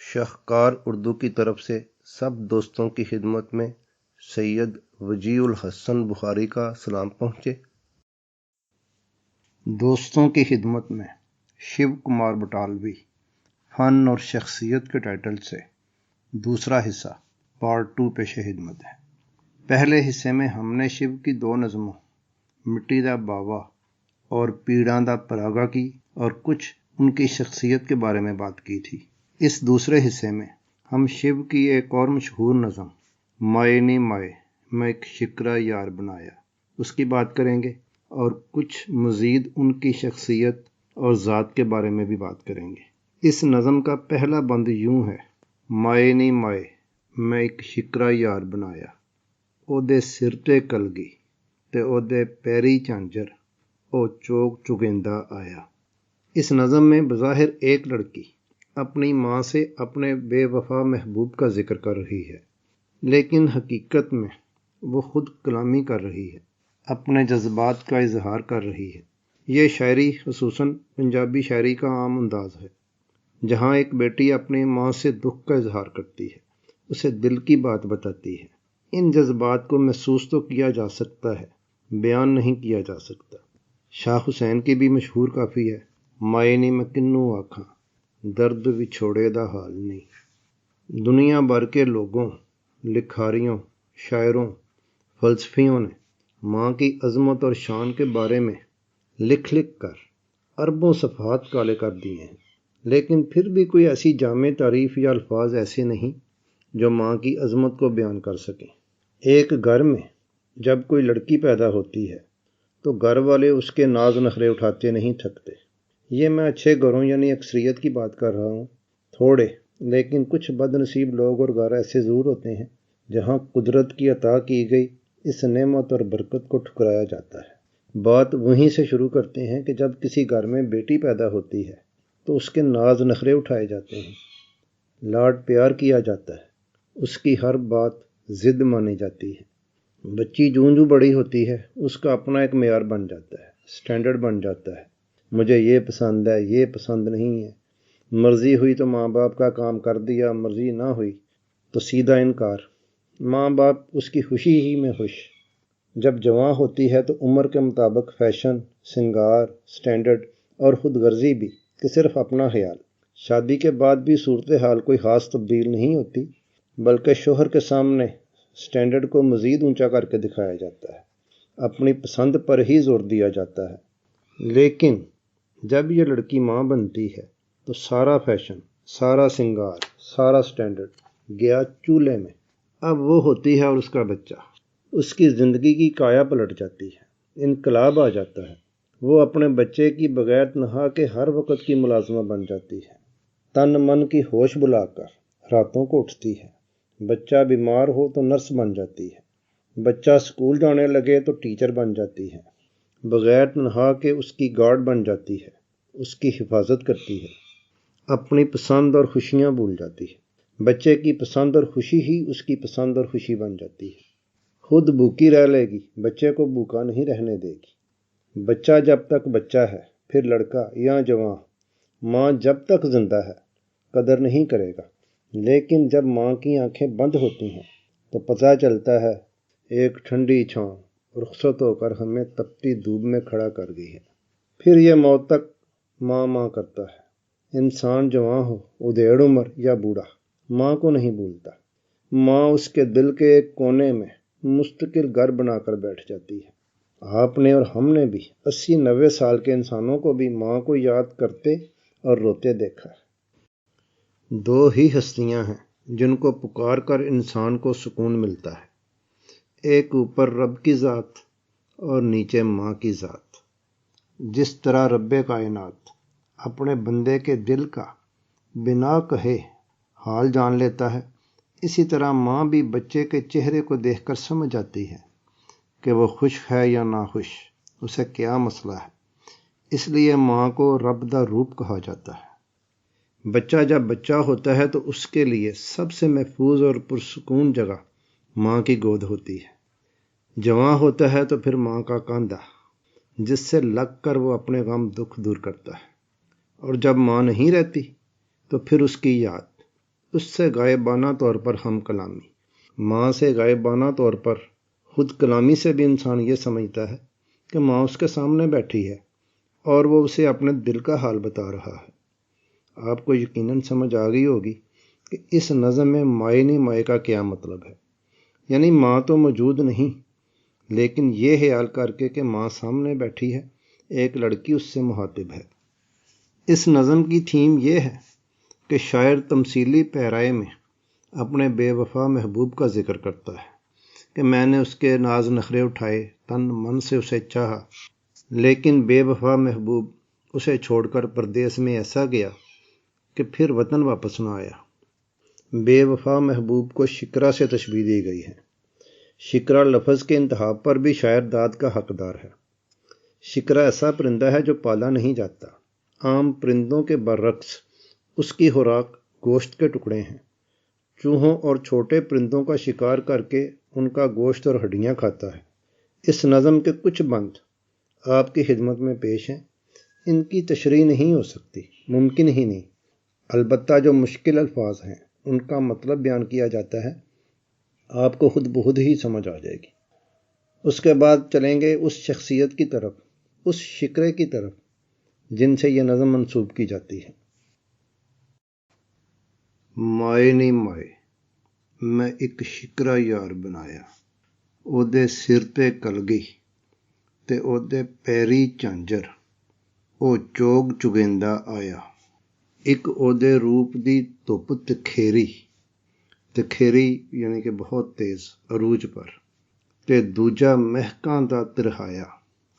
شاہکار اردو کی طرف سے سب دوستوں کی خدمت میں سید وجیہ الحسن بخاری کا سلام پہنچے۔ دوستوں کی خدمت میں شیو کمار بٹالوی فن اور شخصیت کے ٹائٹل سے دوسرا حصہ پارٹ 2 پیش خدمت ہے۔ پہلے حصے میں ہم نے شیو کی 2 نظموں مٹی دا باوا اور پیڑاں دا پراگا کی اور کچھ ان کی شخصیت کے بارے میں بات کی تھی۔ اس دوسرے حصے میں ہم شیو کی ایک اور مشہور نظم مائے نی مائے میں ایک شکرا یار بنایا اس کی بات کریں گے اور کچھ مزید ان کی شخصیت اور ذات کے بارے میں بھی بات کریں گے۔ اس نظم کا پہلا بند یوں ہے: مائے نی مائے میں ایک شکرا یار بنایا، او دے سر تے کلگی تے او دے پیری چانجر او چوک چگیندا آیا۔ اس نظم میں بظاہر ایک لڑکی اپنی ماں سے اپنے بے وفا محبوب کا ذکر کر رہی ہے، لیکن حقیقت میں وہ خود کلامی کر رہی ہے، اپنے جذبات کا اظہار کر رہی ہے۔ یہ شاعری خصوصاً پنجابی شاعری کا عام انداز ہے، جہاں ایک بیٹی اپنی ماں سے دکھ کا اظہار کرتی ہے، اسے دل کی بات بتاتی ہے۔ ان جذبات کو محسوس تو کیا جا سکتا ہے، بیان نہیں کیا جا سکتا۔ شاہ حسین کی بھی مشہور کافی ہے: مائے نی میں کنوں آکھاں درد وچھوڑے دا حال نہیں۔ دنیا بھر کے لوگوں، لکھاریوں، شاعروں، فلسفیوں نے ماں کی عظمت اور شان کے بارے میں لکھ لکھ کر اربوں صفحات کالے کر دیے ہیں، لیکن پھر بھی کوئی ایسی جامع تعریف یا الفاظ ایسے نہیں جو ماں کی عظمت کو بیان کر سکیں۔ ایک گھر میں جب کوئی لڑکی پیدا ہوتی ہے تو گھر والے اس کے ناز نخرے اٹھاتے نہیں تھکتے۔ یہ میں اچھے گھروں یعنی اکثریت کی بات کر رہا ہوں، تھوڑے لیکن کچھ بد نصیب لوگ اور گھر ایسے ضرور ہوتے ہیں جہاں قدرت کی عطا کی گئی اس نعمت اور برکت کو ٹھکرایا جاتا ہے۔ بات وہیں سے شروع کرتے ہیں کہ جب کسی گھر میں بیٹی پیدا ہوتی ہے تو اس کے ناز نخرے اٹھائے جاتے ہیں، لاڈ پیار کیا جاتا ہے، اس کی ہر بات ضد مانی جاتی ہے۔ بچی جوں جوں بڑی ہوتی ہے اس کا اپنا ایک معیار بن جاتا ہے، سٹینڈرڈ بن جاتا ہے۔ مجھے یہ پسند ہے، یہ پسند نہیں ہے، مرضی ہوئی تو ماں باپ کا کام کر دیا، مرضی نہ ہوئی تو سیدھا انکار۔ ماں باپ اس کی خوشی ہی میں خوش۔ جب جوان ہوتی ہے تو عمر کے مطابق فیشن، سنگار، سٹینڈرڈ اور خود غرضی بھی کہ صرف اپنا خیال۔ شادی کے بعد بھی صورتحال کوئی خاص تبدیل نہیں ہوتی، بلکہ شوہر کے سامنے سٹینڈرڈ کو مزید اونچا کر کے دکھایا جاتا ہے، اپنی پسند پر ہی زور دیا جاتا ہے۔ لیکن جب یہ لڑکی ماں بنتی ہے تو سارا فیشن، سارا سنگار، سارا سٹینڈرڈ گیا چولہے میں۔ اب وہ ہوتی ہے اور اس کا بچہ، اس کی زندگی کی کایا پلٹ جاتی ہے، انقلاب آ جاتا ہے۔ وہ اپنے بچے کی بغیر نہا کے ہر وقت کی ملازمہ بن جاتی ہے، تن من کی ہوش بلا کر راتوں کو اٹھتی ہے۔ بچہ بیمار ہو تو نرس بن جاتی ہے، بچہ اسکول جانے لگے تو ٹیچر بن جاتی ہے، بغیر نہا کے اس کی گارڈ بن جاتی ہے، اس کی حفاظت کرتی ہے، اپنی پسند اور خوشیاں بھول جاتی ہے۔ بچے کی پسند اور خوشی ہی اس کی پسند اور خوشی بن جاتی ہے۔ خود بھوکی رہ لے گی، بچے کو بھوکا نہیں رہنے دے گی۔ بچہ جب تک بچہ ہے، پھر لڑکا یا جوان، ماں جب تک زندہ ہے قدر نہیں کرے گا، لیکن جب ماں کی آنکھیں بند ہوتی ہیں تو پتہ چلتا ہے ایک ٹھنڈی چھاؤں رخصت ہو کر ہمیں تپتی دھوپ میں کھڑا کر گئی ہے۔ پھر یہ موت تک ماں ماں کرتا ہے۔ انسان جوان ہو، ادھیڑ عمر یا بوڑھا، ماں کو نہیں بھولتا۔ ماں اس کے دل کے ایک کونے میں مستقل گھر بنا کر بیٹھ جاتی ہے۔ آپ نے اور ہم نے بھی 80-90 سال کے انسانوں کو بھی ماں کو یاد کرتے اور روتے دیکھا ہے۔ 2 ہی ہستیاں ہیں جن کو پکار کر انسان کو سکون ملتا ہے، ایک اوپر رب کی ذات اور نیچے ماں کی ذات۔ جس طرح رب کائنات اپنے بندے کے دل کا بنا کہے حال جان لیتا ہے، اسی طرح ماں بھی بچے کے چہرے کو دیکھ کر سمجھ جاتی ہے کہ وہ خوش ہے یا ناخوش، اسے کیا مسئلہ ہے۔ اس لیے ماں کو رب دا روپ کہا جاتا ہے۔ بچہ جب بچہ ہوتا ہے تو اس کے لیے سب سے محفوظ اور پرسکون جگہ ماں کی گود ہوتی ہے۔ جوان ہوتا ہے تو پھر ماں کا کاندھا، جس سے لگ کر وہ اپنے غم دکھ دور کرتا ہے، اور جب ماں نہیں رہتی تو پھر اس کی یاد، اس سے غائبانہ طور پر ہم کلامی، ماں سے غائبانہ طور پر خود کلامی سے بھی انسان یہ سمجھتا ہے کہ ماں اس کے سامنے بیٹھی ہے اور وہ اسے اپنے دل کا حال بتا رہا ہے۔ آپ کو یقیناً سمجھ آ گئی ہوگی کہ اس نظم میں مائے نہیں مائے کا کیا مطلب ہے۔ یعنی ماں تو موجود نہیں، لیکن یہ خیال کر کے کہ ماں سامنے بیٹھی ہے، ایک لڑکی اس سے مخاطب ہے۔ اس نظم کی تھیم یہ ہے کہ شاعر تمثیلی پیرائے میں اپنے بے وفا محبوب کا ذکر کرتا ہے کہ میں نے اس کے ناز نخرے اٹھائے، تن من سے اسے چاہا، لیکن بے وفا محبوب اسے چھوڑ کر پردیس میں ایسا گیا کہ پھر وطن واپس نہ آیا۔ بے وفا محبوب کو شکرہ سے تشبیہ دی گئی ہے۔ شکرہ لفظ کے انتہا پر بھی شاعر داد کا حقدار ہے۔ شکرہ ایسا پرندہ ہے جو پالا نہیں جاتا۔ عام پرندوں کے برعکس اس کی خوراک گوشت کے ٹکڑے ہیں۔ چوہوں اور چھوٹے پرندوں کا شکار کر کے ان کا گوشت اور ہڈیاں کھاتا ہے۔ اس نظم کے کچھ بند آپ کی خدمت میں پیش ہیں۔ ان کی تشریح نہیں ہو سکتی، ممکن ہی نہیں، البتہ جو مشکل الفاظ ہیں ان کا مطلب بیان کیا جاتا ہے، آپ کو خود بخود ہی سمجھ آ جائے گی۔ اس کے بعد چلیں گے اس شخصیت کی طرف، اس شکرے کی طرف جن سے یہ نظم منسوب کی جاتی ہے۔ مائے نہیں مائے میں ایک شکرا یار بنایا، ਉਹਦੇ ਸਿਰ ਤੇ ਕਲਗੀ ਤੇ ਉਹਦੇ ਪੈਰੀ ਝਾਂਜਰ, ਉਹ ਚੋਗ ਚੁਗੇਂਦਾ ਆਇਆ। ਇੱਕ ਉਹਦੇ ਰੂਪ ਦੀ ਧੁੱਪ ਤਖੇਰੀ, ਤਖੇਰੀ ਯਾਨੀ ਕਿ ਬਹੁਤ ਤੇਜ਼ ਅਰੂਜ ਪਰ, ਤੇ ਦੂਜਾ ਮਹਿਕਾਂ ਦਾ ਤਿਰਹਾਇਆ,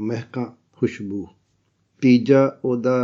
ਮਹਿਕਾਂ ਖੁਸ਼ਬੂ। ਤੀਜਾ ਉਹਦਾ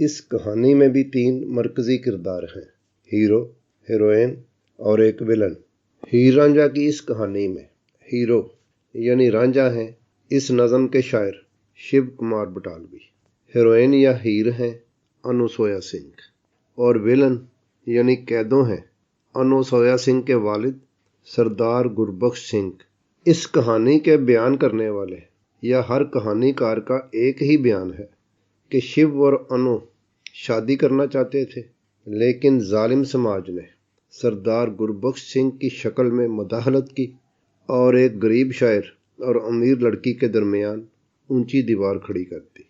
اس کہانی میں بھی 3 مرکزی کردار ہیں، ہیرو، ہیروئن اور ایک ولن۔ ہیر رانجھا کی اس کہانی میں ہیرو یعنی رانجھا ہیں اس نظم کے شاعر شیو کمار بٹالوی، ہیروئن یا ہیر ہیں انوسویا سنگھ، اور ولن یعنی قیدو ہیں انوسویا سنگھ کے والد سردار گربخش سنگھ۔ اس کہانی کے بیان کرنے والے یا ہر کہانی کار کا ایک ہی بیان ہے کہ شیو اور انو شادی کرنا چاہتے تھے، لیکن ظالم سماج نے سردار گربخش سنگھ کی شکل میں مداخلت کی اور ایک غریب شاعر اور امیر لڑکی کے درمیان اونچی دیوار کھڑی کر دی۔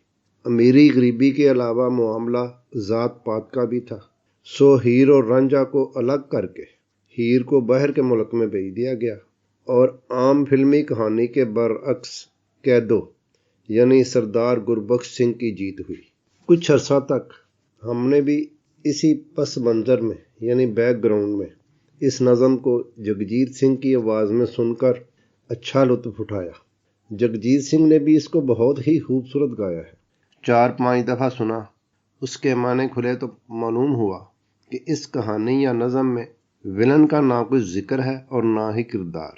امیری غریبی کے علاوہ معاملہ ذات پات کا بھی تھا، سو ہیر اور رانجھا کو الگ کر کے ہیر کو باہر کے ملک میں بھیج دیا گیا اور عام فلمی کہانی کے برعکس قیدو یعنی سردار گربخش سنگھ کی جیت ہوئی۔ کچھ عرصہ تک ہم نے بھی اسی پس منظر میں یعنی بیک گراؤنڈ میں اس نظم کو جگجیت سنگھ کی آواز میں سن کر اچھا لطف اٹھایا۔ جگجیت سنگھ نے بھی اس کو بہت ہی خوبصورت گایا ہے۔ 4-5 دفعہ سنا، اس کے معنی کھلے تو معلوم ہوا کہ اس کہانی یا نظم میں ولن کا نہ کوئی ذکر ہے اور نہ ہی کردار،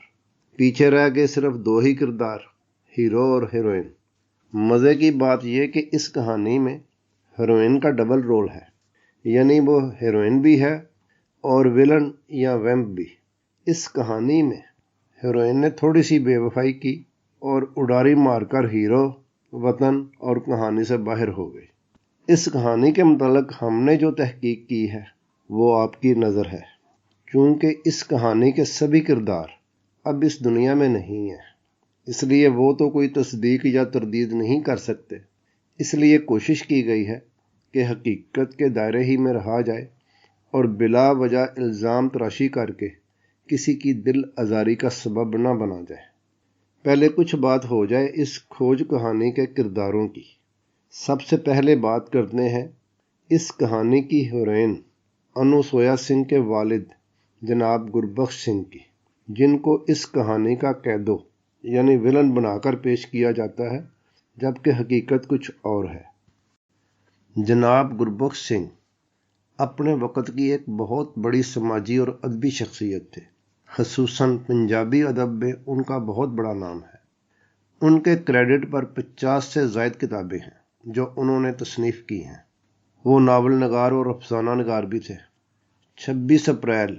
پیچھے رہ گئے صرف 2 ہی کردار، ہیرو اور ہیروئن۔ مزے کی بات یہ کہ اس کہانی میں ہیروئن کا ڈبل رول ہے، یعنی وہ ہیروئن بھی ہے اور ولن یا ویمپ بھی۔ اس کہانی میں ہیروئن نے تھوڑی سی بے وفائی کی اور اڈاری مار کر ہیرو وطن اور کہانی سے باہر ہو گئی۔ اس کہانی کے متعلق ہم نے جو تحقیق کی ہے وہ آپ کی نظر ہے، چونکہ اس کہانی کے سبھی کردار اب اس دنیا میں نہیں ہیں، اس لیے وہ تو کوئی تصدیق یا تردید نہیں کر سکتے۔ اس لیے کوشش کی گئی ہے کہ حقیقت کے دائرے ہی میں رہا جائے اور بلا وجہ الزام تراشی کر کے کسی کی دل آزاری کا سبب نہ بنا جائے۔ پہلے کچھ بات ہو جائے اس کھوج کہانی کے کرداروں کی۔ سب سے پہلے بات کرتے ہیں اس کہانی کی ہیروئن انوسویا سنگھ کے والد جناب گربخش سنگھ کی، جن کو اس کہانی کا قیدو یعنی ولن بنا کر پیش کیا جاتا ہے، جبکہ حقیقت کچھ اور ہے۔ جناب گربخش سنگھ اپنے وقت کی ایک بہت بڑی سماجی اور ادبی شخصیت تھے، خصوصاً پنجابی ادب میں ان کا بہت بڑا نام ہے۔ ان کے کریڈٹ پر 50 سے زائد کتابیں ہیں جو انہوں نے تصنیف کی ہیں۔ وہ ناول نگار اور افسانہ نگار بھی تھے۔ 26 اپریل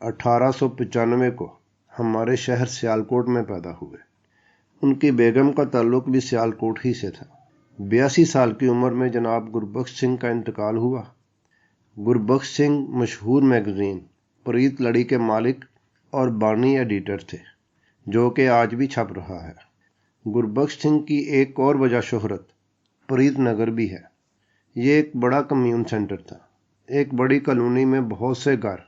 1895 کو ہمارے شہر سیالکوٹ میں پیدا ہوئے۔ ان کی بیگم کا تعلق بھی سیالکوٹ ہی سے تھا۔ 82 سال کی عمر میں جناب گربخش سنگھ کا انتقال ہوا۔ گربخش سنگھ مشہور میگزین پریت لڑی کے مالک اور بانی ایڈیٹر تھے، جو کہ آج بھی چھپ رہا ہے۔ گربخش سنگھ کی ایک اور وجہ شہرت پریت نگر بھی ہے۔ یہ ایک بڑا کمیون سینٹر تھا۔ ایک بڑی کالونی میں بہت سے گھر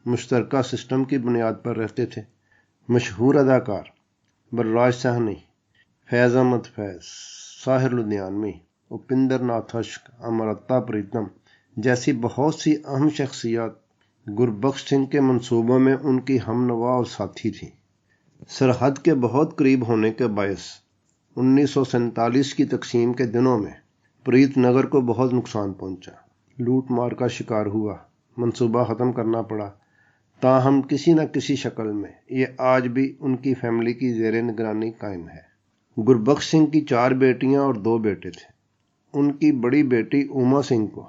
مشترکہ سسٹم کی بنیاد پر رہتے تھے۔ مشہور اداکار برراج ساہنی، فیض احمد فیض، ساحر لدھیانوی، اپندر ناتھ اشک، امرتا پریتم جیسی بہت سی اہم شخصیات گربخش سنگھ کے منصوبوں میں ان کی ہم نوا اور ساتھی تھیں۔ سرحد کے بہت قریب ہونے کے باعث 1947 کی تقسیم کے دنوں میں پریت نگر کو بہت نقصان پہنچا، لوٹ مار کا شکار ہوا، منصوبہ ختم کرنا پڑا۔ تاہم کسی نہ کسی شکل میں یہ آج بھی ان کی فیملی کی زیر نگرانی قائم ہے۔ گربخش سنگھ کی 4 بیٹیاں اور 2 بیٹے تھے۔ ان کی بڑی بیٹی اوما سنگھ کو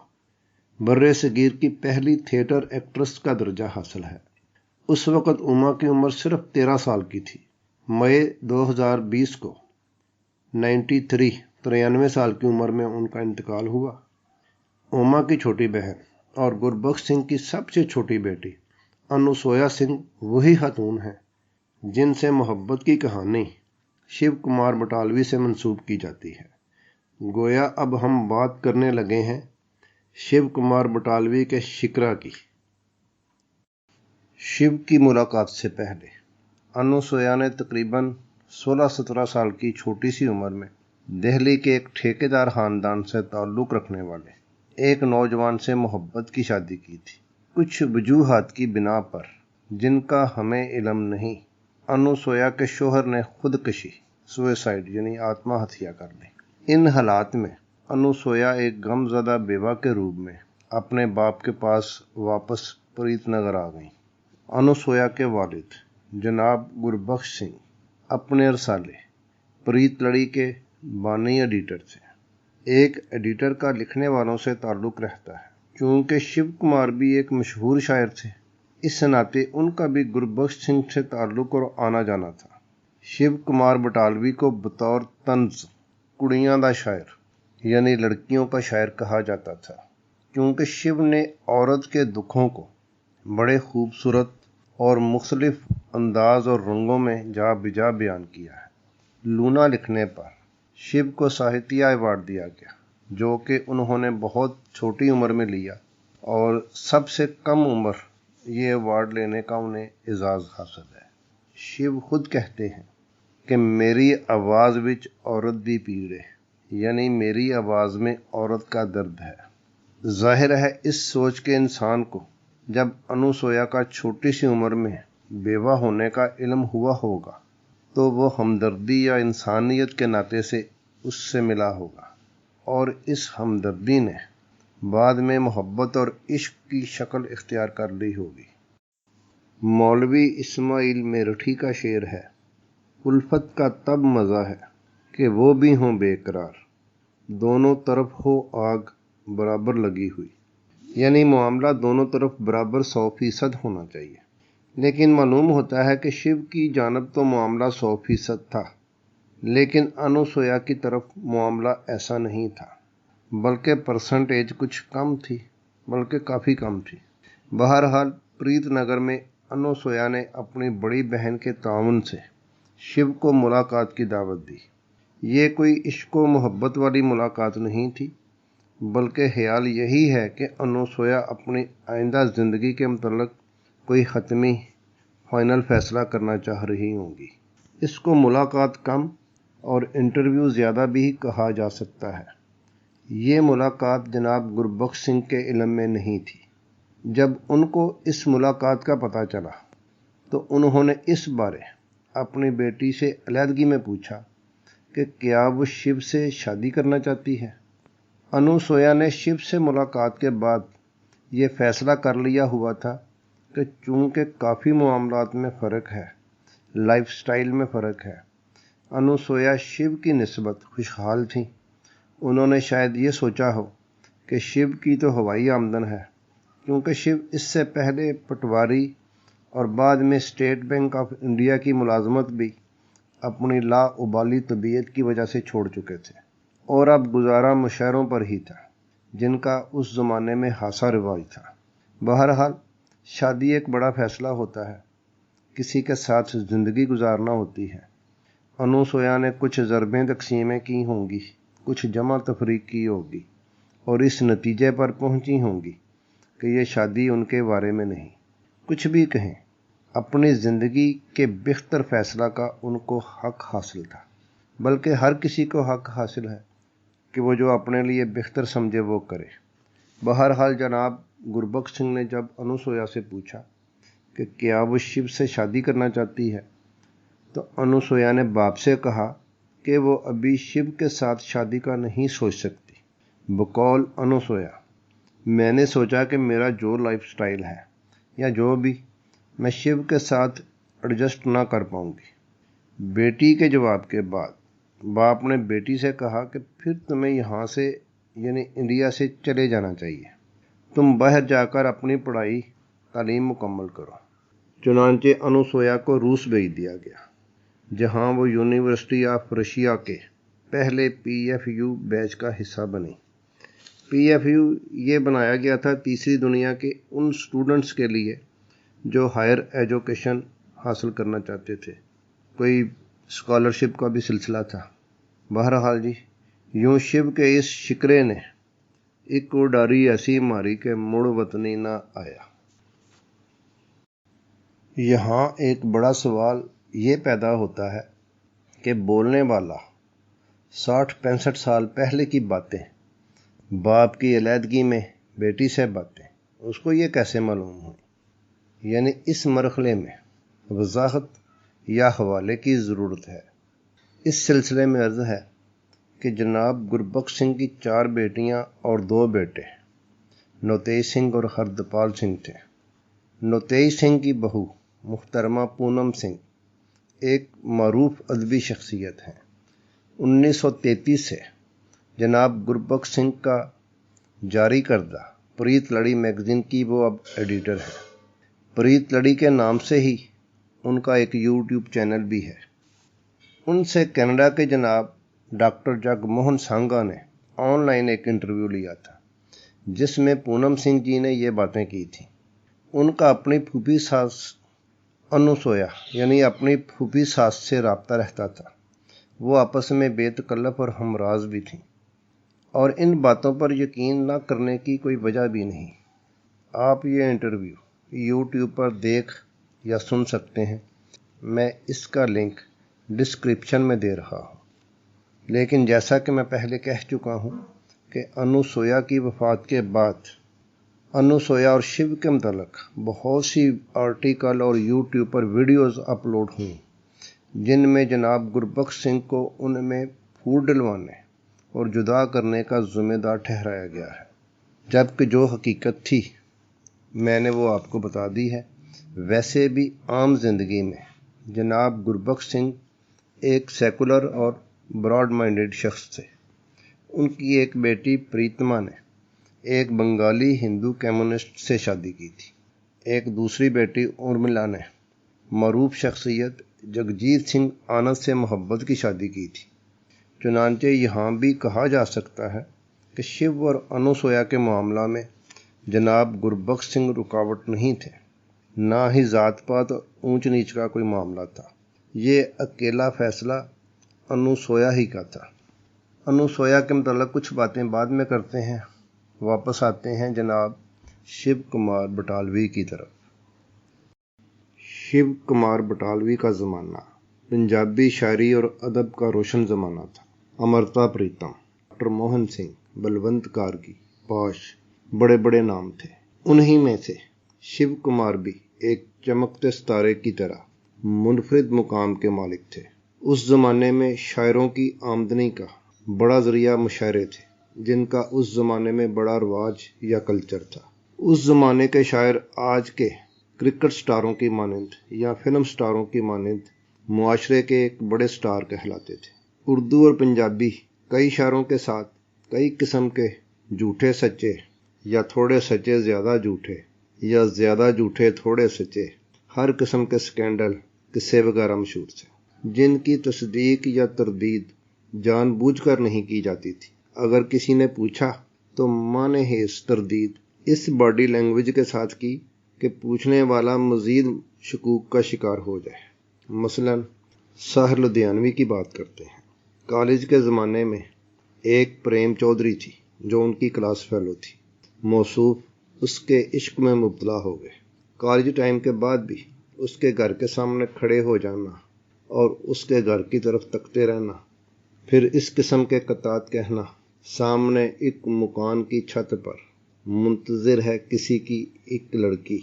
برِ صغیر کی پہلی تھیٹر ایکٹریس کا درجہ حاصل ہے۔ اس وقت اوما کی عمر صرف 13 سال کی تھی۔ مئی 2020 کو 93 سال کی عمر میں ان کا انتقال ہوا۔ اوما کی چھوٹی بہن اور گربخش سنگھ کی سب سے چھوٹی بیٹی انوسویا سنگھ وہی خاتون ہیں جن سے محبت کی کہانی شیو کمار بٹالوی سے منسوب کی جاتی ہے۔ گویا اب ہم بات کرنے لگے ہیں شیو کمار بٹالوی کے شکرا کی۔ شیو کی ملاقات سے پہلے انوسویا نے تقریباً 16-17 سال کی چھوٹی سی عمر میں دہلی کے ایک ٹھیکیدار خاندان سے تعلق رکھنے والے ایک نوجوان سے محبت کی شادی کی تھی۔ کچھ وجوہات کی بنا پر جن کا ہمیں علم نہیں، انوسویا کے شوہر نے خودکشی سوئسائڈ یعنی آتما ہتیا کر لی۔ ان حالات میں انوسویا ایک غم زدہ بیوہ کے روپ میں اپنے باپ کے پاس واپس پریت نگر آ گئیں۔ انوسویا کے والد جناب گربخش سنگھ اپنے رسالے پریت لڑی کے بانی ایڈیٹر تھے۔ ایک ایڈیٹر کا لکھنے والوں سے تعلق رہتا ہے۔ چونکہ شیو کمار بھی ایک مشہور شاعر تھے، اس ناطے ان کا بھی گربخش سنگھ سے تعلق اور آنا جانا تھا۔ شیو کمار بٹالوی کو بطور طنز کڑیاں دا شاعر یعنی لڑکیوں کا شاعر کہا جاتا تھا، کیونکہ شیو نے عورت کے دکھوں کو بڑے خوبصورت اور مختلف انداز اور رنگوں میں جا بجا بیان کیا ہے۔ لونا لکھنے پر شیو کو ساہتیہ ایوارڈ دیا گیا، جو کہ انہوں نے بہت چھوٹی عمر میں لیا، اور سب سے کم عمر یہ ایوارڈ لینے کا انہیں اعزاز حاصل ہے۔ شیو خود کہتے ہیں کہ میری آواز وچ عورت دی پیڑ ہے، یعنی میری آواز میں عورت کا درد ہے۔ ظاہر ہے اس سوچ کے انسان کو جب انوسویا کا چھوٹی سی عمر میں بیوہ ہونے کا علم ہوا ہوگا تو وہ ہمدردی یا انسانیت کے ناطے سے اس سے ملا ہوگا، اور اس ہمدردی نے بعد میں محبت اور عشق کی شکل اختیار کر لی ہوگی۔ مولوی اسماعیل میرٹھی کا شعر ہے، الفت کا تب مزہ ہے کہ وہ بھی ہوں بے قرار، دونوں طرف ہو آگ برابر لگی ہوئی، یعنی معاملہ دونوں طرف برابر 100% ہونا چاہیے۔ لیکن معلوم ہوتا ہے کہ شیو کی جانب تو معاملہ 100% تھا، لیکن انوسویا کی طرف معاملہ ایسا نہیں تھا، بلکہ پرسنٹیج کچھ کم تھی، بلکہ کافی کم تھی۔ بہرحال پریت نگر میں انوسویا نے اپنی بڑی بہن کے تعاون سے شیو کو ملاقات کی دعوت دی۔ یہ کوئی عشق و محبت والی ملاقات نہیں تھی، بلکہ خیال یہی ہے کہ انوسویا اپنی آئندہ زندگی کے متعلق کوئی حتمی فائنل فیصلہ کرنا چاہ رہی ہوں گی۔ اس کو ملاقات کم اور انٹرویو زیادہ بھی کہا جا سکتا ہے۔ یہ ملاقات جناب گربخش سنگھ کے علم میں نہیں تھی۔ جب ان کو اس ملاقات کا پتہ چلا تو انہوں نے اس بارے اپنی بیٹی سے علیحدگی میں پوچھا کہ کیا وہ شیو سے شادی کرنا چاہتی ہے۔ انوسویا نے شیو سے ملاقات کے بعد یہ فیصلہ کر لیا ہوا تھا کہ چونکہ کافی معاملات میں فرق ہے، لائف سٹائل میں فرق ہے، انوسویا شیو کی نسبت خوشحال تھیں۔ انہوں نے شاید یہ سوچا ہو کہ شیو کی تو ہوائی آمدن ہے، کیونکہ شیو اس سے پہلے پٹواری اور بعد میں اسٹیٹ بینک آف انڈیا کی ملازمت بھی اپنی لا ابالی طبیعت کی وجہ سے چھوڑ چکے تھے، اور اب گزارا مشاعروں پر ہی تھا، جن کا اس زمانے میں خاصا رواج تھا۔ بہرحال شادی ایک بڑا فیصلہ ہوتا ہے، کسی کے ساتھ زندگی گزارنا ہوتی ہے۔ انوسویا نے کچھ ضربیں تقسیمیں کی ہوں گی، کچھ جمع تفریق کی ہوگی، اور اس نتیجے پر پہنچی ہوں گی کہ یہ شادی ان کے بارے میں نہیں۔ کچھ بھی کہیں، اپنی زندگی کے بہتر فیصلہ کا ان کو حق حاصل تھا، بلکہ ہر کسی کو حق حاصل ہے کہ وہ جو اپنے لیے بہتر سمجھے وہ کرے۔ بہرحال جناب گربخش سنگھ نے جب انوسویا سے پوچھا کہ کیا وہ شیو سے شادی کرنا چاہتی ہے، تو انوسویا نے باپ سے کہا کہ وہ ابھی شیو کے ساتھ شادی کا نہیں سوچ سکتی۔ بقول انوسویا، میں نے سوچا کہ میرا جو لائف سٹائل ہے یا جو بھی، میں شیو کے ساتھ ایڈجسٹ نہ کر پاؤں گی۔ بیٹی کے جواب کے بعد باپ نے بیٹی سے کہا کہ پھر تمہیں یہاں سے یعنی انڈیا سے چلے جانا چاہیے، تم باہر جا کر اپنی پڑھائی تعلیم مکمل کرو۔ چنانچہ انوسویا کو روس بھیج دیا گیا، جہاں وہ یونیورسٹی آف رشیا کے پہلے PFU بیچ کا حصہ بنی۔ PFU یہ بنایا گیا تھا تیسری دنیا کے ان سٹوڈنٹس کے لیے جو ہائر ایجوکیشن حاصل کرنا چاہتے تھے، کوئی اسکالرشپ کا بھی سلسلہ تھا۔ بہرحال جی، یوں شیو کے اس شکرے نے ایک اڈاری ایسی ماری کہ مڑ وطنی نہ آیا۔ یہاں ایک بڑا سوال یہ پیدا ہوتا ہے کہ بولنے والا 60-65 سال پہلے کی باتیں، باپ کی علیحدگی میں بیٹی سے باتیں، اس کو یہ کیسے معلوم ہوئی؟ یعنی اس مرحلے میں وضاحت یا حوالے کی ضرورت ہے۔ اس سلسلے میں عرض ہے کہ جناب گربخش سنگھ کی 4 بیٹیاں اور 2 بیٹے نوتیج سنگھ اور ہردپال سنگھ تھے۔ نوتیج سنگھ کی بہو محترمہ پونم سنگھ ایک معروف ادبی شخصیت ہیں۔ 1933 سے جناب گربخش سنگھ کا جاری کردہ پریت لڑی میگزین کی وہ اب ایڈیٹر ہیں۔ پریت لڑی کے نام سے ہی ان کا ایک یوٹیوب چینل بھی ہے۔ ان سے کینیڈا کے جناب ڈاکٹر جگ موہن سانگا نے آن لائن ایک انٹرویو لیا تھا، جس میں پونم سنگھ جی نے یہ باتیں کی تھیں۔ ان کا اپنی پھوپھی ساس انوسویا یعنی اپنی پھوپھی ساس سے رابطہ رہتا تھا۔ وہ آپس میں بے تکلف اور ہمراز بھی تھیں، اور ان باتوں پر یقین نہ کرنے کی کوئی وجہ بھی نہیں۔ آپ یہ انٹرویو یوٹیوب پر دیکھ یا سن سکتے ہیں، میں اس کا لنک ڈسکرپشن میں دے رہا ہوں۔ لیکن جیسا کہ میں پہلے کہہ چکا ہوں کہ انوسویا کی وفات کے بعد انوسویا اور شیو کے متعلق بہت سی آرٹیکل اور یوٹیوب پر ویڈیوز اپلوڈ ہوئیں، جن میں جناب گربخش سنگھ کو ان میں پھوٹ ڈلوانے اور جدا کرنے کا ذمہ دار ٹھہرایا گیا ہے، جبکہ جو حقیقت تھی میں نے وہ آپ کو بتا دی ہے۔ ویسے بھی عام زندگی میں جناب گربخش سنگھ ایک سیکولر اور براڈ مائنڈڈ شخص تھے۔ ان کی ایک بیٹی پریتما نے ایک بنگالی ہندو کمیونسٹ سے شادی کی تھی۔ ایک دوسری بیٹی ارملا نے معروف شخصیت جگجیت سنگھ آنند سے محبت کی شادی کی تھی۔ چنانچہ یہاں بھی کہا جا سکتا ہے کہ شیو اور انوسویا کے معاملہ میں جناب گربخش سنگھ رکاوٹ نہیں تھے، نہ ہی ذات پات اور اونچ نیچ کا کوئی معاملہ تھا۔ یہ اکیلا فیصلہ انوسویا ہی کا تھا۔ انوسویا کے متعلق کچھ باتیں بعد میں کرتے ہیں، واپس آتے ہیں جناب شیو کمار بٹالوی کی طرف۔ شیو کمار بٹالوی کا زمانہ پنجابی شاعری اور ادب کا روشن زمانہ تھا۔ امرتا پریتم، ڈاکٹر موہن سنگھ، بلونت کارگی، پاش بڑے بڑے نام تھے۔ انہی میں سے شیو کمار بھی ایک چمکتے ستارے کی طرح منفرد مقام کے مالک تھے۔ اس زمانے میں شاعروں کی آمدنی کا بڑا ذریعہ مشاعرے تھے، جن کا اس زمانے میں بڑا رواج یا کلچر تھا۔ اس زمانے کے شاعر آج کے کرکٹ سٹاروں کی مانند یا فلم سٹاروں کی مانند معاشرے کے ایک بڑے سٹار کہلاتے تھے۔ اردو اور پنجابی کئی شاعروں کے ساتھ کئی قسم کے جھوٹے سچے یا تھوڑے سچے زیادہ جھوٹے یا زیادہ جھوٹے تھوڑے سچے ہر قسم کے سکینڈل قصے وغیرہ مشہور تھے، جن کی تصدیق یا تردید جان بوجھ کر نہیں کی جاتی تھی۔ اگر کسی نے پوچھا تو مانے ہی اس تردید اس باڈی لینگویج کے ساتھ کی کہ پوچھنے والا مزید شکوک کا شکار ہو جائے۔ مثلاً ساحر لدھیانوی کی بات کرتے ہیں۔ کالج کے زمانے میں ایک پریم چودھری تھی جو ان کی کلاس فیلو تھی۔ موصوف اس کے عشق میں مبتلا ہو گئے۔ کالج ٹائم کے بعد بھی اس کے گھر کے سامنے کھڑے ہو جانا اور اس کے گھر کی طرف تکتے رہنا، پھر اس قسم کے قطعات کہنا، سامنے ایک مکان کی چھت پر منتظر ہے کسی کی ایک لڑکی،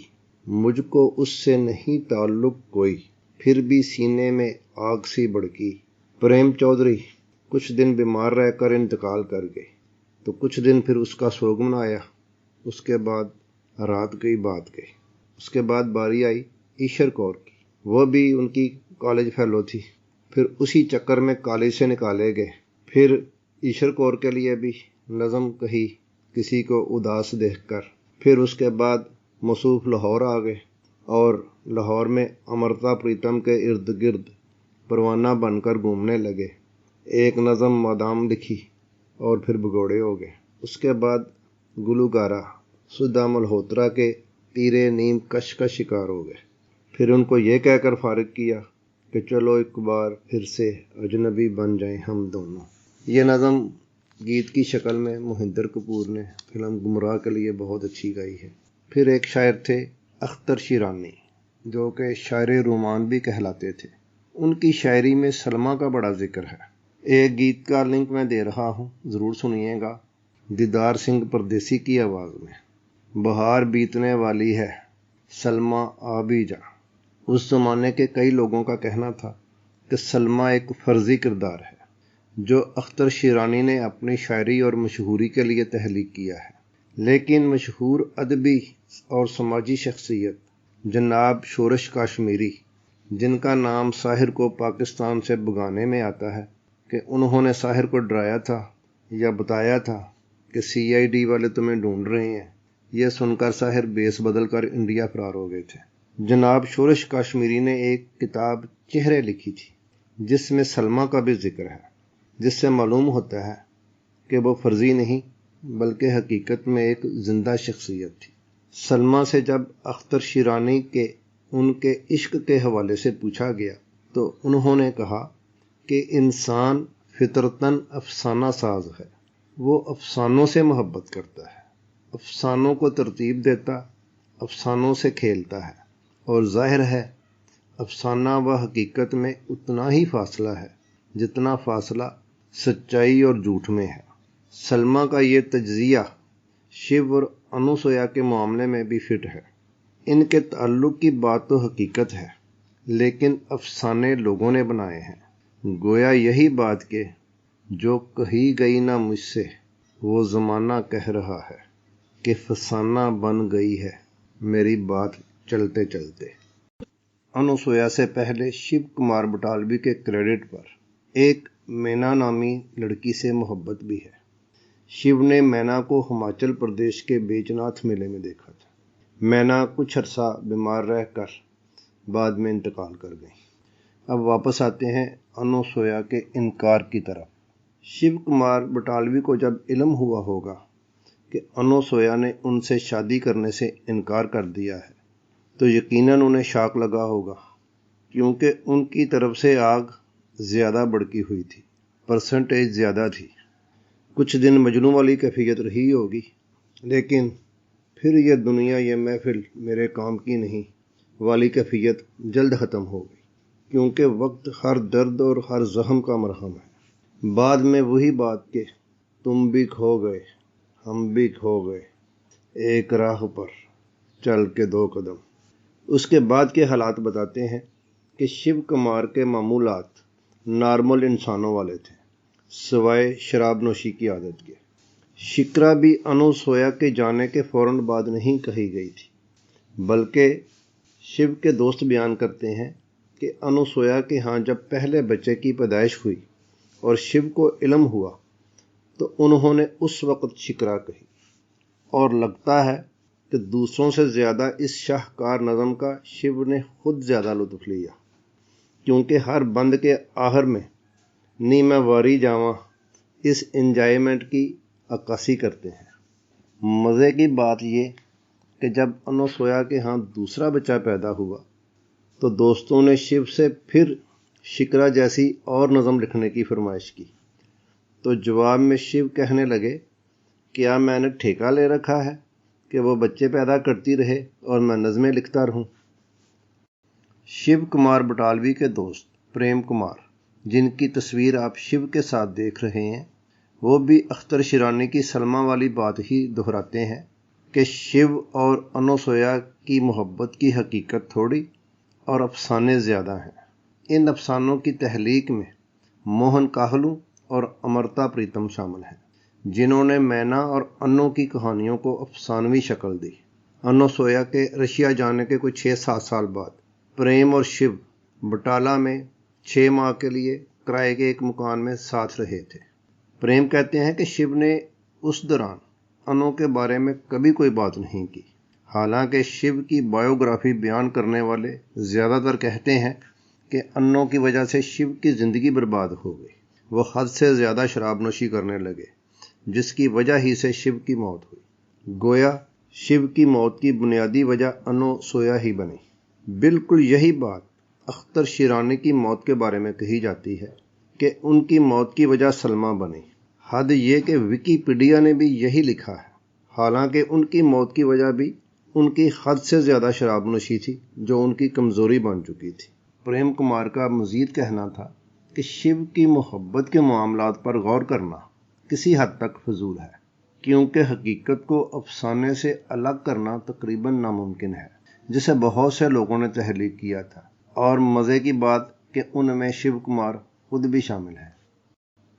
مجھ کو اس سے نہیں تعلق کوئی، پھر بھی سینے میں آگ سی بھڑکی۔ پریم چودھری کچھ دن بیمار رہ کر انتقال کر گئے، تو کچھ دن پھر اس کا سوگ منایا۔ اس کے بعد رات گئی بات گئی۔ اس کے بعد باری آئی ایشور کور کی، وہ بھی ان کی کالج فیلو تھی۔ پھر اسی چکر میں کالج سے نکالے گئے۔ پھر ایشور کور کے لیے بھی نظم کہی کسی کو اداس دیکھ کر۔ پھر اس کے بعد موصوف لاہور آ گئے اور لاہور میں امرتا پریتم کے ارد گرد پروانہ بن کر گھومنے لگے۔ ایک نظم مادام لکھی اور پھر بھگوڑے ہو گئے۔ اس کے بعد گلوکارہ سدھا ملہوترا کے تیرے نیم کش کا شکار ہو گئے۔ پھر ان کو یہ کہہ کر فارغ کیا کہ چلو ایک بار پھر سے اجنبی بن جائیں ہم دونوں۔ یہ نظم گیت کی شکل میں مہندر کپور نے فلم گمراہ کے لیے بہت اچھی گائی ہے۔ پھر ایک شاعر تھے اختر شیرانی، جو کہ شاعر رومان بھی کہلاتے تھے۔ ان کی شاعری میں سلمیٰ کا بڑا ذکر ہے۔ ایک گیت کا لنک میں دے رہا ہوں، ضرور سنیے گا، دیدار سنگھ پردیسی کی آواز میں۔ بہار بیتنے والی ہے سلمیٰ آ بھی جا۔ اس زمانے کے کئی لوگوں کا کہنا تھا کہ سلمیٰ ایک فرضی کردار ہے، جو اختر شیرانی نے اپنی شاعری اور مشہوری کے لیے تخلیق کیا ہے، لیکن مشہور ادبی اور سماجی شخصیت جناب شورش کاشمیری، جن کا نام ساحر کو پاکستان سے بھگانے میں آتا ہے کہ انہوں نے ساحر کو ڈرایا تھا یا بتایا تھا کہ CID والے تمہیں ڈھونڈ رہے ہیں، یہ سن کر ساحر بیس بدل کر انڈیا فرار ہو گئے تھے۔ جناب شورش کاشمیری نے ایک کتاب چہرے لکھی تھی جس میں سلمیٰ کا بھی ذکر ہے، جس سے معلوم ہوتا ہے کہ وہ فرضی نہیں بلکہ حقیقت میں ایک زندہ شخصیت تھی۔ سلمیٰ سے جب اختر شیرانی کے ان کے عشق کے حوالے سے پوچھا گیا تو انہوں نے کہا کہ انسان فطرتاً افسانہ ساز ہے، وہ افسانوں سے محبت کرتا ہے، افسانوں کو ترتیب دیتا، افسانوں سے کھیلتا ہے، اور ظاہر ہے افسانہ و حقیقت میں اتنا ہی فاصلہ ہے جتنا فاصلہ سچائی اور جھوٹ میں ہے۔ سلمیٰ کا یہ تجزیہ شیو اور انوسویا کے معاملے میں بھی فٹ ہے۔ ان کے تعلق کی بات تو حقیقت ہے، لیکن افسانے لوگوں نے بنائے ہیں۔ گویا یہی بات کہ جو کہی گئی نہ مجھ سے وہ زمانہ کہہ رہا ہے کہ فسانہ بن گئی ہے میری بات چلتے چلتے۔ انوسویا سے پہلے شیو کمار بٹالوی کے کریڈٹ پر ایک مینا نامی لڑکی سے محبت بھی ہے۔ شیو نے مینا کو ہماچل پردیش کے بیجناتھ میلے میں دیکھا تھا۔ مینا کچھ عرصہ بیمار رہ کر بعد میں انتقال کر گئی۔ اب واپس آتے ہیں انوسویا کے انکار کی طرف۔ شیو کمار بٹالوی کو جب علم ہوا ہوگا کہ انوسویا نے ان سے شادی کرنے سے انکار کر دیا ہے تو یقیناً انہیں شاک لگا ہوگا، کیونکہ ان کی طرف سے آگ زیادہ بڑکی ہوئی تھی، پرسنٹیج زیادہ تھی۔ کچھ دن مجنوں والی کیفیت رہی ہوگی، لیکن پھر یہ دنیا یہ محفل میرے کام کی نہیں والی کیفیت جلد ختم ہو گئی، کیونکہ وقت ہر درد اور ہر زخم کا مرہم ہے۔ بعد میں وہی بات کہ تم بھی کھو گئے ہم بھی کھو گئے ایک راہ پر چل کے 2 قدم۔ اس کے بعد کے حالات بتاتے ہیں کہ شیو کمار کے معمولات نارمل انسانوں والے تھے، سوائے شراب نوشی کی عادت کے۔ شکرا بھی انوسویا کے جانے کے فوراً بعد نہیں کہی گئی تھی، بلکہ شیو کے دوست بیان کرتے ہیں کہ انوسویا کے ہاں جب پہلے بچے کی پیدائش ہوئی اور شیو کو علم ہوا تو انہوں نے اس وقت شکرا کہی، اور لگتا ہے کہ دوسروں سے زیادہ اس شاہکار نظم کا شیو نے خود زیادہ لطف لیا، کیونکہ ہر بند کے آخر میں نی میں واری جاواں اس انجوائمنٹ کی عکاسی کرتے ہیں۔ مزے کی بات یہ کہ جب انوسویا کے ہاں دوسرا بچہ پیدا ہوا تو دوستوں نے شیو سے پھر شکرا جیسی اور نظم لکھنے کی فرمائش کی، تو جواب میں شیو کہنے لگے، کیا میں نے ٹھیکہ لے رکھا ہے کہ وہ بچے پیدا کرتی رہے اور میں نظمیں لکھتا رہوں؟ شیو کمار بٹالوی کے دوست پریم کمار، جن کی تصویر آپ شیو کے ساتھ دیکھ رہے ہیں، وہ بھی اختر شیرانی کی سلمیٰ والی بات ہی دہراتے ہیں کہ شیو اور انوسویا کی محبت کی حقیقت تھوڑی اور افسانے زیادہ ہیں۔ ان افسانوں کی تخلیق میں موہن کاہلو اور امرتا پریتم شامل ہیں، جنہوں نے مینا اور انو کی کہانیوں کو افسانوی شکل دی۔ انوسویا کے رشیا جانے کے کوئی 6-7 سال بعد پریم اور شیو بٹالہ میں 6 ماہ کے لیے کرائے کے ایک مکان میں ساتھ رہے تھے۔ پریم کہتے ہیں کہ شیو نے اس دوران انو کے بارے میں کبھی کوئی بات نہیں کی، حالانکہ شیو کی بائیوگرافی بیان کرنے والے زیادہ تر کہتے ہیں کہ انو کی وجہ سے شیو کی زندگی برباد ہو گئی، وہ حد سے زیادہ شراب نوشی کرنے لگے، جس کی وجہ ہی سے شیو کی موت ہوئی۔ گویا شیو کی موت کی بنیادی وجہ انوسویا ہی بنی۔ بالکل یہی بات اختر شیرانی کی موت کے بارے میں کہی جاتی ہے کہ ان کی موت کی وجہ سلمیٰ بنی۔ حد یہ کہ ویکیپیڈیا نے بھی یہی لکھا ہے، حالانکہ ان کی موت کی وجہ بھی ان کی حد سے زیادہ شراب نوشی تھی جو ان کی کمزوری بن چکی تھی۔ پریم کمار کا مزید کہنا تھا کہ شیو کی محبت کے معاملات پر غور کرنا کسی حد تک فضول ہے، کیونکہ حقیقت کو افسانے سے الگ کرنا تقریباً ناممکن ہے، جسے بہت سے لوگوں نے تخلیق کیا تھا، اور مزے کی بات کہ ان میں شیو کمار خود بھی شامل ہیں۔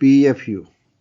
PFU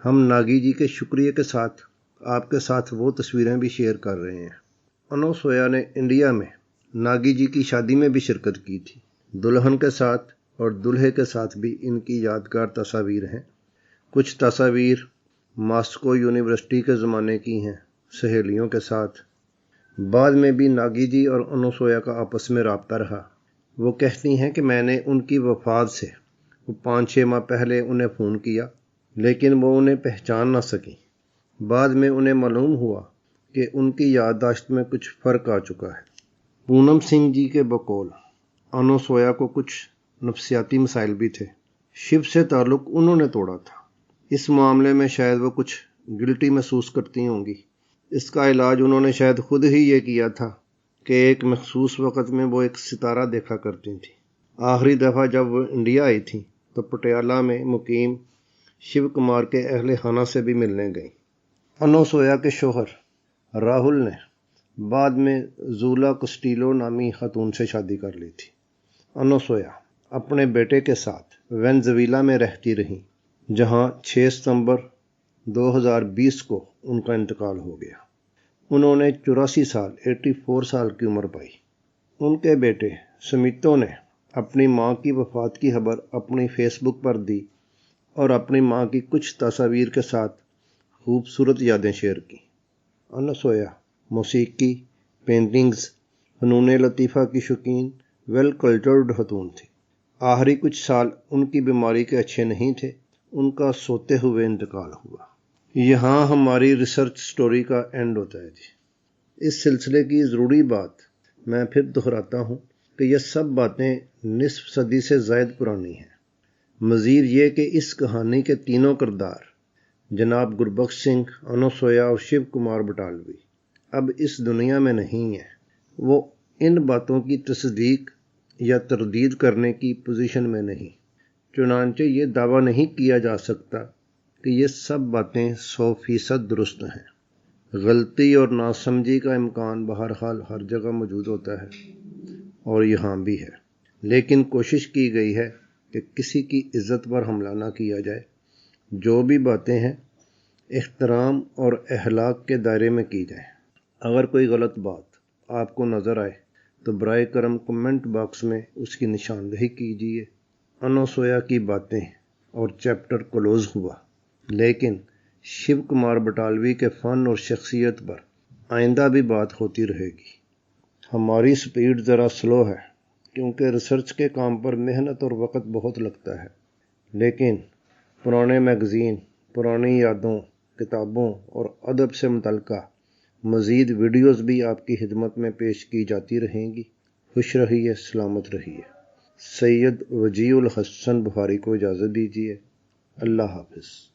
ہم ناگی جی کے شکریہ کے ساتھ آپ کے ساتھ وہ تصویریں بھی شیئر کر رہے ہیں۔ انوسویا نے انڈیا میں ناگی جی کی شادی میں بھی شرکت کی تھی۔ دلہن کے ساتھ اور دلہے کے ساتھ بھی ان کی یادگار تصاویر ہیں۔ کچھ تصاویر ماسکو یونیورسٹی کے زمانے کی ہیں، سہیلیوں کے ساتھ۔ بعد میں بھی ناگی جی اور انوسویا کا آپس میں رابطہ رہا۔ وہ کہتی ہیں کہ میں نے ان کی وفات سے 5-6 ماہ پہلے انہیں فون کیا، لیکن وہ انہیں پہچان نہ سکیں۔ بعد میں انہیں معلوم ہوا کہ ان کی یادداشت میں کچھ فرق آ چکا ہے۔ پونم سنگھ جی کے بقول انوسویا کو کچھ نفسیاتی مسائل بھی تھے۔ شیو سے تعلق انہوں نے توڑا تھا۔ اس معاملے میں شاید وہ کچھ گلٹی محسوس کرتی ہوں گی۔ اس کا علاج انہوں نے شاید خود ہی یہ کیا تھا کہ ایک مخصوص وقت میں وہ ایک ستارہ دیکھا کرتی تھیں۔ آخری دفعہ جب وہ انڈیا آئی تھیں تو پٹیالہ میں مقیم شیو کمار کے اہل خانہ سے بھی ملنے گئیں۔ انوسویا کے شوہر راہل نے بعد میں زولا کسٹیلو نامی خاتون سے شادی کر لی تھی۔ انوسویا اپنے بیٹے کے ساتھ وینزویلا میں رہتی رہیں، جہاں 6 ستمبر 2020 کو ان کا انتقال ہو گیا۔ انہوں نے 84 سال کی عمر پائی۔ ان کے بیٹے سمیتو نے اپنی ماں کی وفات کی خبر اپنی فیس بک پر دی اور اپنی ماں کی کچھ تصاویر کے ساتھ خوبصورت یادیں شیئر کی۔ انوسویا موسیقی، پینٹنگز، فنون لطیفہ کی شوقین، ویل کلچرڈ خاتون تھی۔ آخری کچھ سال ان کی بیماری کے اچھے نہیں تھے۔ ان کا سوتے ہوئے انتقال ہوا۔ یہاں ہماری ریسرچ سٹوری کا اینڈ ہوتا ہے جی۔ اس سلسلے کی ضروری بات میں پھر دہراتا ہوں کہ یہ سب باتیں نصف صدی سے زائد پرانی ہیں۔ مزید یہ کہ اس کہانی کے تینوں کردار جناب گربخش سنگھ، انوسویا اور شیو کمار بٹالوی اب اس دنیا میں نہیں ہیں۔ وہ ان باتوں کی تصدیق یا تردید کرنے کی پوزیشن میں نہیں، چنانچہ یہ دعویٰ نہیں کیا جا سکتا کہ یہ سب باتیں 100% درست ہیں۔ غلطی اور ناسمجھی کا امکان بہرحال ہر جگہ موجود ہوتا ہے اور یہاں بھی ہے، لیکن کوشش کی گئی ہے کہ کسی کی عزت پر حملہ نہ کیا جائے۔ جو بھی باتیں ہیں احترام اور اخلاق کے دائرے میں کی جائیں۔ اگر کوئی غلط بات آپ کو نظر آئے تو برائے کرم کمنٹ باکس میں اس کی نشاندہی کیجیے۔ انوسویا کی باتیں اور چیپٹر کلوز ہوا، لیکن شیو کمار بٹالوی کے فن اور شخصیت پر آئندہ بھی بات ہوتی رہے گی۔ ہماری سپیڈ ذرا سلو ہے کیونکہ ریسرچ کے کام پر محنت اور وقت بہت لگتا ہے، لیکن پرانے میگزین، پرانی یادوں، کتابوں اور ادب سے متعلقہ مزید ویڈیوز بھی آپ کی خدمت میں پیش کی جاتی رہیں گی۔ خوش رہیے، سلامت رہیے۔ سید وجیہ الحسن بخاری کو اجازت دیجیے۔ اللہ حافظ۔